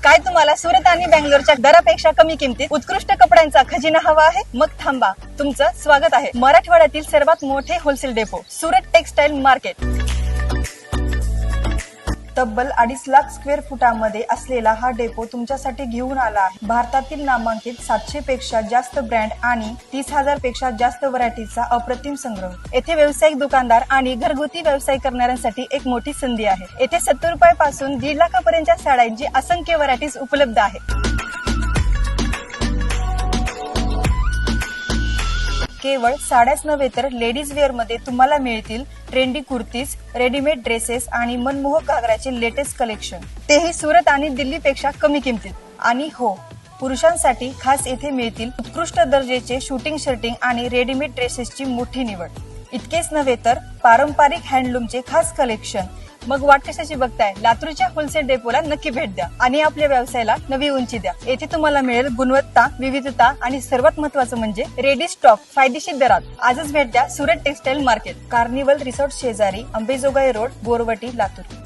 काय तुम्हाला सुरत आणि बेंगलोरच्या दरापेक्षा कमी किमतीत उत्कृष्ट कपड्यांचा खजिना हवा आहे? मग थांबा, तुमचं स्वागत आहे मराठवाड्यातील सर्वात मोठे wholesale depot Surat textile market. तब्बल 2.5 लाख स्क्वेअर फुटामध्ये असलेला हा डेपो तुमच्यासाठी घेऊन आला आहे. भारतातील नामांकित 700 पेक्षा जास्त ब्रँड आणि 30,000 पेक्षा जास्त व्हरायटीचा अप्रतिम संग्रह. येथे व्यावसायिक दुकानदार आणि घरगुती व्यवसाय करणाऱ्यांसाठी एक मोठी संधी आहे. येथे 70 रुपयापासून 1.5 लाखापर्यंतच्या साड्यांची असंख्य व्हरायटीज उपलब्ध आहेत. केवळ साड्याच नव्हे तर लेडीज वेअर मध्ये तुम्हाला मिळतील ट्रेंडी कुर्तीज, रेडीमेड ड्रेसेस आणि मनमोहक घागराचे लेटेस्ट कलेक्शन, तेही सुरत आणि दिल्लीपेक्षा कमी किमतीत. आणि हो, पुरुषांसाठी खास येथे मिळतील उत्कृष्ट दर्जाचे शूटिंग शर्टिंग आणि रेडीमेड ड्रेसेसची मोठी निवड. इतकेच नव्हे तर पारंपरिक हँडलूमचे खास कलेक्शन. मग वाट कशाची बघताय? लातूरच्या होलसेल डेपोला नक्की भेट द्या आणि आपल्या व्यवसायाला नवी उंची द्या. येथे तुम्हाला मिळेल गुणवत्ता, विविधता आणि सर्वात महत्त्वाचं म्हणजे रेडी स्टॉक फायदेशीर दरात. आजच भेट द्या Surat textile market, carnival resort शेजारी, अंबेजोगाई रोड, बोरवटी, लातूर.